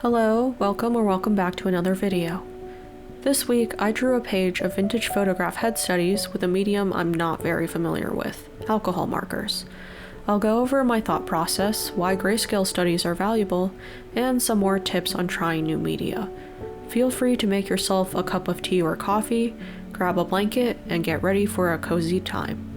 Hello, welcome or welcome back to another video. This week, I drew a page of vintage photograph head studies with a medium I'm not very familiar with, alcohol markers. I'll go over my thought process, why grayscale studies are valuable, and some more tips on trying new media. Feel free to make yourself a cup of tea or coffee, grab a blanket, and get ready for a cozy time.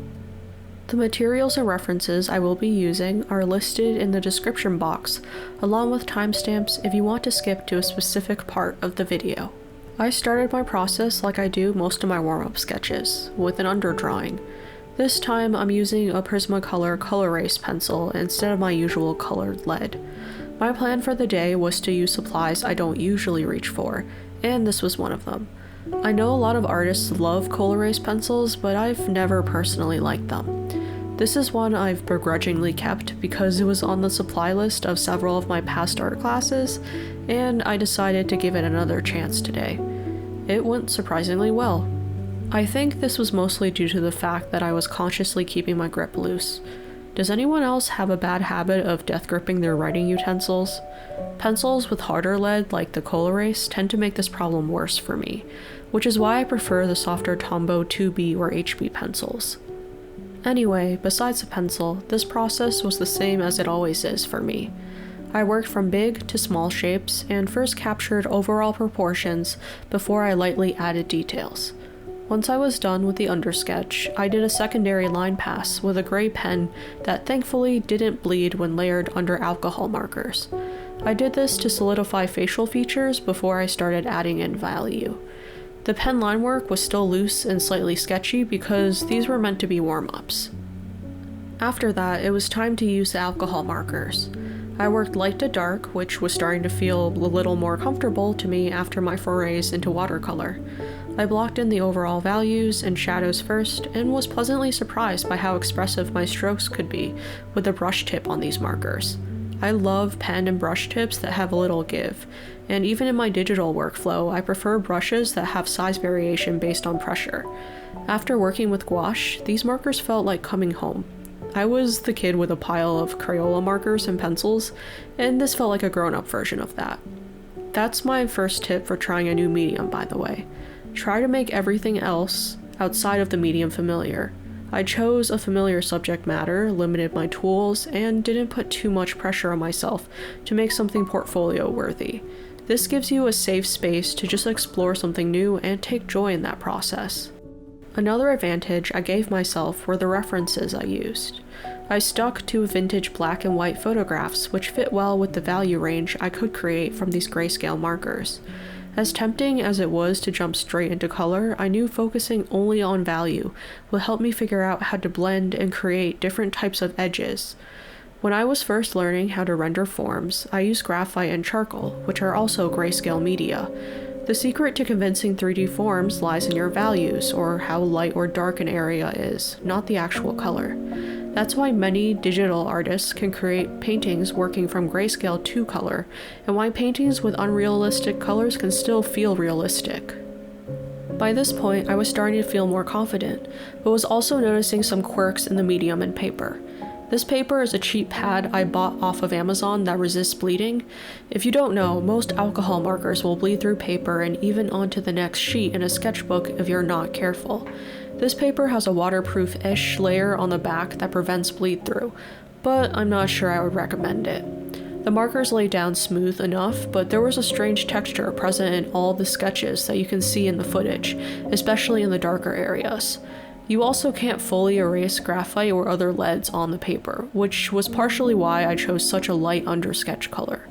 The materials and references I will be using are listed in the description box, along with timestamps if you want to skip to a specific part of the video. I started my process like I do most of my warm-up sketches, with an underdrawing. This time I'm using a Prisma color Col-Erase pencil instead of my usual colored lead. My plan for the day was to use supplies I don't usually reach for, and this was one of them. I know a lot of artists love Col-Erase pencils, but I've never personally liked them. This is one I've begrudgingly kept because it was on the supply list of several of my past art classes, and I decided to give it another chance today. It went surprisingly well. I think this was mostly due to the fact that I was consciously keeping my grip loose. Does anyone else have a bad habit of death gripping their writing utensils? Pencils with harder lead like the Col-Erase tend to make this problem worse for me, which is why I prefer the softer Tombow 2B or HB pencils. Anyway, besides the pencil, this process was the same as it always is for me. I worked from big to small shapes and first captured overall proportions before I lightly added details. Once I was done with the undersketch, I did a secondary line pass with a gray pen that thankfully didn't bleed when layered under alcohol markers. I did this to solidify facial features before I started adding in value. The pen line work was still loose and slightly sketchy because these were meant to be warm-ups. After that, it was time to use the alcohol markers. I worked light to dark, which was starting to feel a little more comfortable to me after my forays into watercolor. I blocked in the overall values and shadows first, and was pleasantly surprised by how expressive my strokes could be with the brush tip on these markers. I love pen and brush tips that have a little give, and even in my digital workflow, I prefer brushes that have size variation based on pressure. After working with gouache, these markers felt like coming home. I was the kid with a pile of Crayola markers and pencils, and this felt like a grown-up version of that. That's my first tip for trying a new medium, by the way. Try to make everything else outside of the medium familiar. I chose a familiar subject matter, limited my tools, and didn't put too much pressure on myself to make something portfolio worthy. This gives you a safe space to just explore something new and take joy in that process. Another advantage I gave myself were the references I used. I stuck to vintage black and white photographs which fit well with the value range I could create from these grayscale markers. As tempting as it was to jump straight into color, I knew focusing only on value would help me figure out how to blend and create different types of edges. When I was first learning how to render forms, I used graphite and charcoal, which are also grayscale media. The secret to convincing 3D forms lies in your values, or how light or dark an area is, not the actual color. That's why many digital artists can create paintings working from grayscale to color, and why paintings with unrealistic colors can still feel realistic. By this point, I was starting to feel more confident, but was also noticing some quirks in the medium and paper. This paper is a cheap pad I bought off of Amazon that resists bleeding. If you don't know, most alcohol markers will bleed through paper and even onto the next sheet in a sketchbook if you're not careful. This paper has a waterproof-ish layer on the back that prevents bleed through, but I'm not sure I would recommend it. The markers lay down smooth enough, but there was a strange texture present in all the sketches that you can see in the footage, especially in the darker areas. You also can't fully erase graphite or other leads on the paper, which was partially why I chose such a light undersketch color.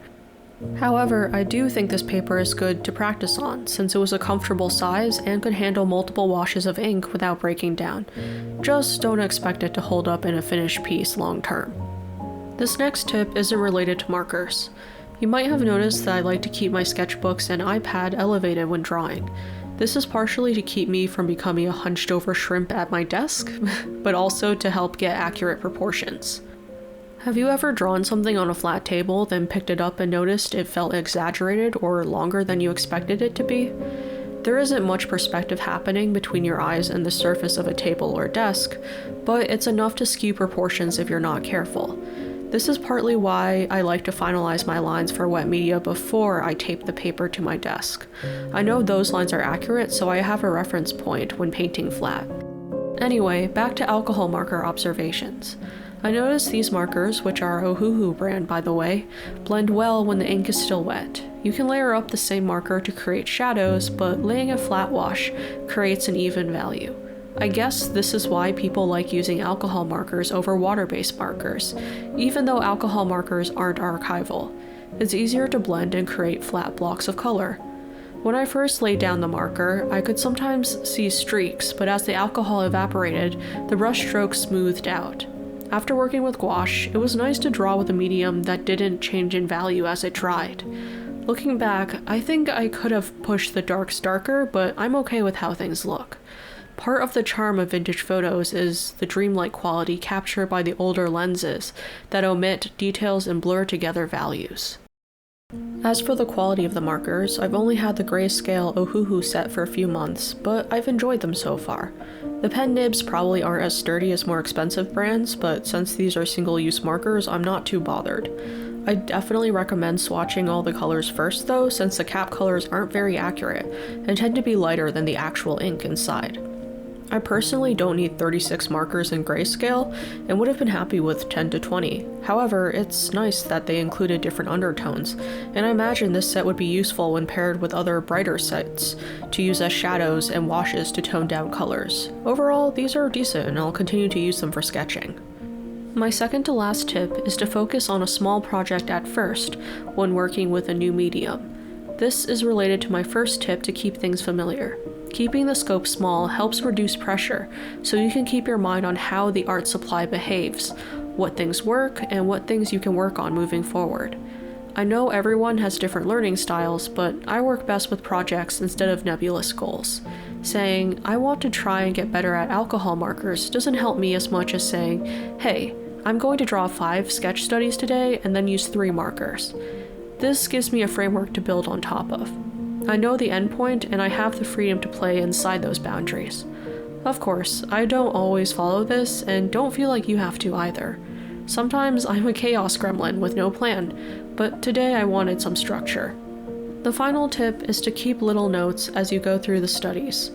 However, I do think this paper is good to practice on, since it was a comfortable size and could handle multiple washes of ink without breaking down. Just don't expect it to hold up in a finished piece long term. This next tip isn't related to markers. You might have noticed that I like to keep my sketchbooks and iPad elevated when drawing. This is partially to keep me from becoming a hunched over shrimp at my desk, but also to help get accurate proportions. Have you ever drawn something on a flat table, then picked it up and noticed it felt exaggerated or longer than you expected it to be? There isn't much perspective happening between your eyes and the surface of a table or desk, but it's enough to skew proportions if you're not careful. This is partly why I like to finalize my lines for wet media before I tape the paper to my desk. I know those lines are accurate, so I have a reference point when painting flat. Anyway, back to alcohol marker observations. I noticed these markers, which are Ohuhu brand by the way, blend well when the ink is still wet. You can layer up the same marker to create shadows, but laying a flat wash creates an even value. I guess this is why people like using alcohol markers over water-based markers, even though alcohol markers aren't archival. It's easier to blend and create flat blocks of color. When I first laid down the marker, I could sometimes see streaks, but as the alcohol evaporated, the brush strokes smoothed out. After working with gouache, it was nice to draw with a medium that didn't change in value as it dried. Looking back, I think I could have pushed the darks darker, but I'm okay with how things look. Part of the charm of vintage photos is the dreamlike quality captured by the older lenses that omit details and blur together values. As for the quality of the markers, I've only had the grayscale Ohuhu set for a few months, but I've enjoyed them so far. The pen nibs probably aren't as sturdy as more expensive brands, but since these are single-use markers, I'm not too bothered. I definitely recommend swatching all the colors first though, since the cap colors aren't very accurate and tend to be lighter than the actual ink inside. I personally don't need 36 markers in grayscale and would have been happy with 10 to 20. However, it's nice that they included different undertones, and I imagine this set would be useful when paired with other brighter sets to use as shadows and washes to tone down colors. Overall, these are decent and I'll continue to use them for sketching. My second to last tip is to focus on a small project at first when working with a new medium. This is related to my first tip to keep things familiar. Keeping the scope small helps reduce pressure, so you can keep your mind on how the art supply behaves, what things work, and what things you can work on moving forward. I know everyone has different learning styles, but I work best with projects instead of nebulous goals. Saying, I want to try and get better at alcohol markers doesn't help me as much as saying, hey, I'm going to draw 5 sketch studies today and then use 3 markers. This gives me a framework to build on top of. I know the endpoint and I have the freedom to play inside those boundaries. Of course, I don't always follow this and don't feel like you have to either. Sometimes I'm a chaos gremlin with no plan, but today I wanted some structure. The final tip is to keep little notes as you go through the studies.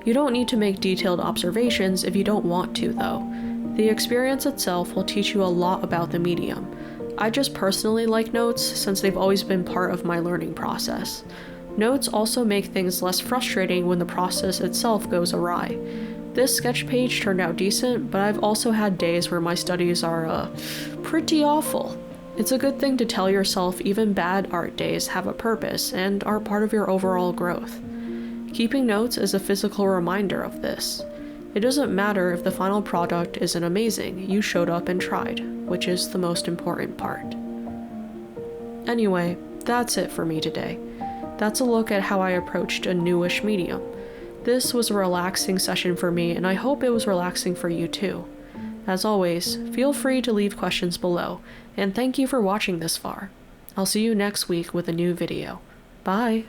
You don't need to make detailed observations if you don't want to though. The experience itself will teach you a lot about the medium. I just personally like notes since they've always been part of my learning process. Notes also make things less frustrating when the process itself goes awry. This sketch page turned out decent, but I've also had days where my studies are, pretty awful. It's a good thing to tell yourself even bad art days have a purpose and are part of your overall growth. Keeping notes is a physical reminder of this. It doesn't matter if the final product isn't amazing, you showed up and tried, which is the most important part. Anyway, that's it for me today. That's a look at how I approached a newish medium. This was a relaxing session for me, and I hope it was relaxing for you too. As always, feel free to leave questions below, and thank you for watching this far. I'll see you next week with a new video. Bye!